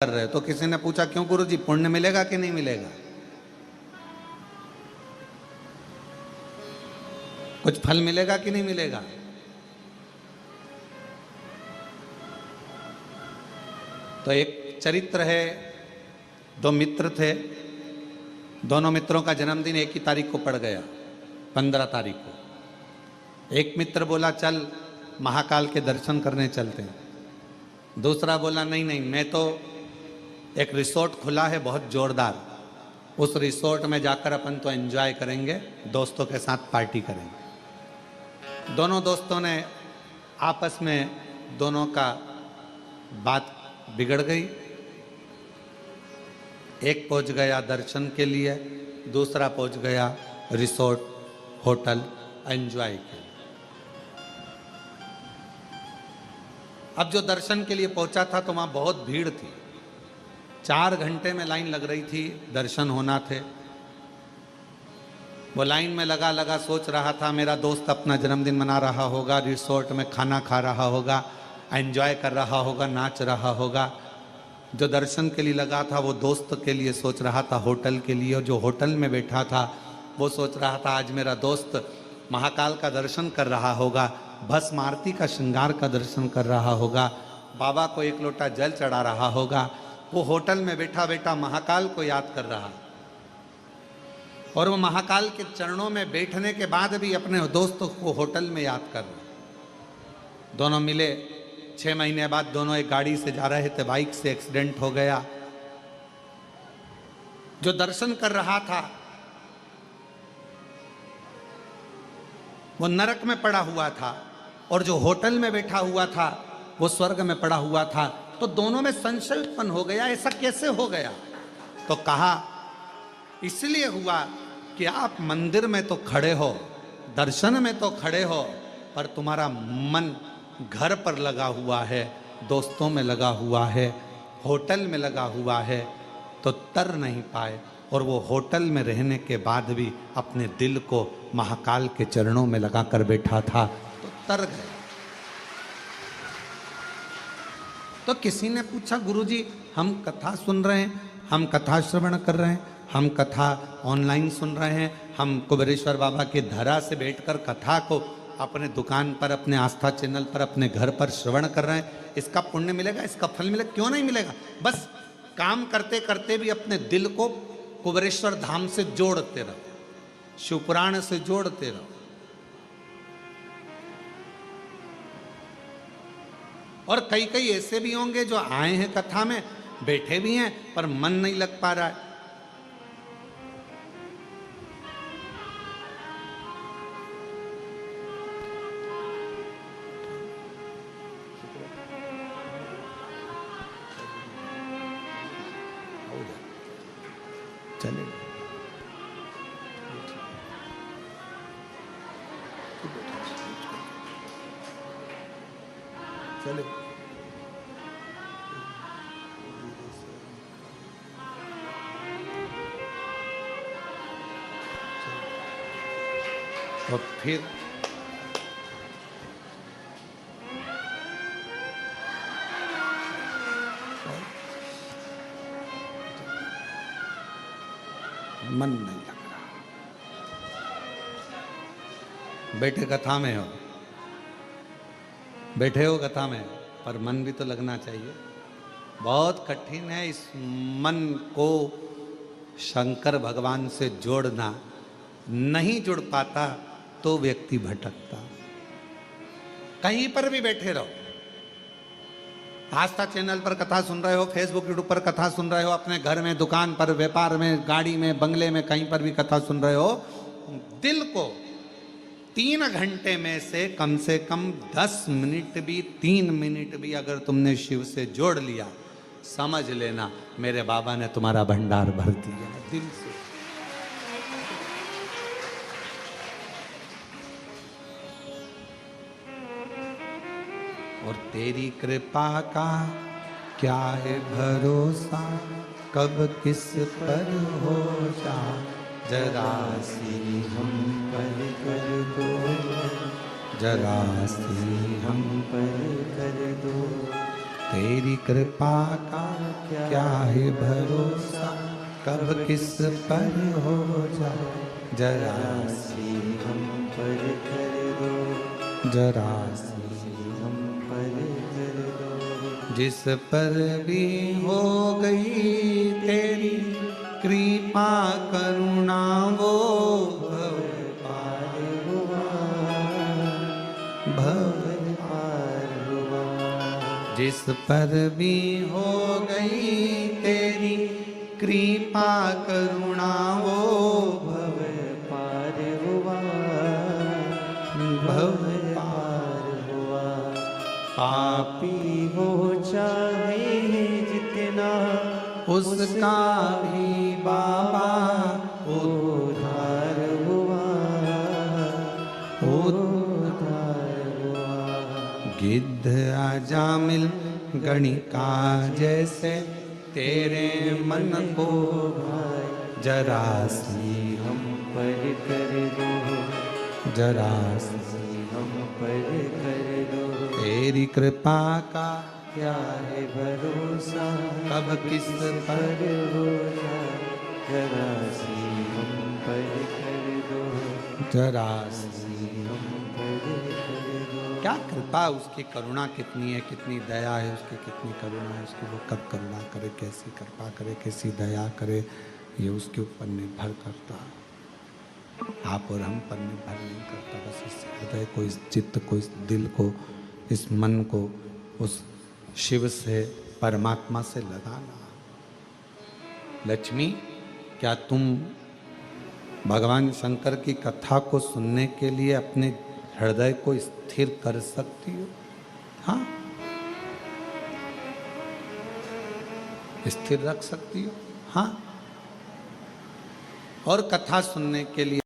कर रहे। तो किसी ने पूछा क्यों गुरुजी, पुण्य मिलेगा कि नहीं मिलेगा, कुछ फल मिलेगा कि नहीं मिलेगा? तो एक चरित्र है, दो मित्र थे, दोनों मित्रों का जन्मदिन एक ही तारीख को पड़ गया, 15 तारीख को। एक मित्र बोला चल महाकाल के दर्शन करने चलते हैं। दूसरा बोला नहीं नहीं, मैं तो एक रिसोर्ट खुला है बहुत जोरदार, उस रिसोर्ट में जाकर अपन तो एंजॉय करेंगे, दोस्तों के साथ पार्टी करेंगे। दोनों दोस्तों ने आपस में, दोनों का बात बिगड़ गई। एक पहुंच गया दर्शन के लिए, दूसरा पहुंच गया रिसोर्ट होटल एंजॉय के लिए। अब जो दर्शन के लिए पहुंचा था तो वहां बहुत भीड़ थी, 4 घंटे में लाइन लग रही थी, दर्शन होना थे। वो लाइन में लगा लगा सोच रहा था मेरा दोस्त अपना जन्मदिन मना रहा होगा, रिसोर्ट में खाना खा रहा होगा, एंजॉय कर रहा होगा, नाच रहा होगा। जो दर्शन के लिए लगा था वो दोस्त के लिए सोच रहा था होटल के लिए, और जो होटल में बैठा था वो सोच रहा था आज मेरा दोस्त महाकाल का दर्शन कर रहा होगा, भस्म आरती का श्रृंगार का दर्शन कर रहा होगा, बाबा को एक लोटा जल चढ़ा रहा होगा। वो होटल में बैठा बैठा महाकाल को याद कर रहा, और वो महाकाल के चरणों में बैठने के बाद भी अपने दोस्त को होटल में याद कर रहा। दोनों मिले, 6 महीने बाद दोनों एक गाड़ी से जा रहे थे, बाइक से एक्सीडेंट हो गया। जो दर्शन कर रहा था वो नरक में पड़ा हुआ था, और जो होटल में बैठा हुआ था वो स्वर्ग में पड़ा हुआ था। तो दोनों में संशय उत्पन्न हो गया, ऐसा कैसे हो गया? तो कहा इसलिए हुआ कि आप मंदिर में तो खड़े हो, दर्शन में तो खड़े हो, पर तुम्हारा मन घर पर लगा हुआ है, दोस्तों में लगा हुआ है, होटल में लगा हुआ है, तो तर नहीं पाए। और वो होटल में रहने के बाद भी अपने दिल को महाकाल के चरणों में लगाकर बैठा था, तो तर गए। तो किसी ने पूछा गुरुजी हम कथा सुन रहे हैं, हम कथा श्रवण कर रहे हैं, हम कथा ऑनलाइन सुन रहे हैं, हम कुबेरेश्वर बाबा के धरा से बैठकर कथा को अपने दुकान पर, अपने आस्था चैनल पर, अपने घर पर श्रवण कर रहे हैं, इसका पुण्य मिलेगा, इसका फल मिलेगा? क्यों नहीं मिलेगा? बस काम करते करते भी अपने दिल को कुबेरेश्वर धाम से जोड़ते रहो, शिवपुराण से जोड़ते रहो। और कई कई ऐसे भी होंगे जो आए हैं कथा में, बैठे भी हैं, पर मन नहीं लग पा रहा है। चले चले और फिर मन नहीं लग रहा, बैठे कथा में हो, बैठे हो कथा में, पर मन भी तो लगना चाहिए। बहुत कठिन है इस मन को शंकर भगवान से जोड़ना, नहीं जुड़ पाता तो व्यक्ति भटकता। कहीं पर भी बैठे रहो, आस्था चैनल पर कथा सुन रहे हो, फेसबुक यूट्यूब पर कथा सुन रहे हो, अपने घर में, दुकान पर, व्यापार में, गाड़ी में, बंगले में, कहीं पर भी कथा सुन रहे हो, दिल को 3 घंटे में से कम 10 मिनट भी, 3 मिनट भी अगर तुमने शिव से जोड़ लिया, समझ लेना मेरे बाबा ने तुम्हारा भंडार भर दिया दिल से। और तेरी कृपा का क्या है भरोसा, कब किस पर हो जा, जरा सी हम पर कर दो, जरा सी हम पर कर दो। तेरी कृपा का क्या है भरोसा, कब किस पर हो जाए जरा सी हम पर कर दो, जरा सी हम पर कर दो। जिस पर भी हो गई तेरी कृपा करुणा वो भव पार हुआ, भव पार हुआ। जिस पर भी हो गई तेरी कृपा करुणा वो भव पार हुआ, भव पार हुआ। पापी हो चाहे जितना उसका भी बाबा उद्धार हुआ, उद्धार हुआ। गिद्ध अजामिल गणिका जैसे तेरे मन को भाई, जरा सी हम पर कर दो, जरा सी हम पर कर दो। तेरी कृपा का क्या है भरोसा, कब किस पर हो जाए जरा सी हम पर कर दो, जरा सी हम पर कर दो। क्या कृपा, उसकी करुणा कितनी है, कितनी दया है उसकी, कितनी करुणा है उसकी। वो कब करुणा करे, कैसी कृपा करे, कैसी दया करे, ये उसके ऊपर निर्भर करता। आप और हम पर निर्भर नहीं करता। बस इस हृदय को, इस चित्त को, इस दिल को, इस मन को उस शिव से, परमात्मा से लगाना। लक्ष्मी, क्या तुम भगवान शंकर की कथा को सुनने के लिए अपने हृदय को स्थिर कर सकती हो? हाँ, स्थिर रख सकती हो। हाँ, और कथा सुनने के लिए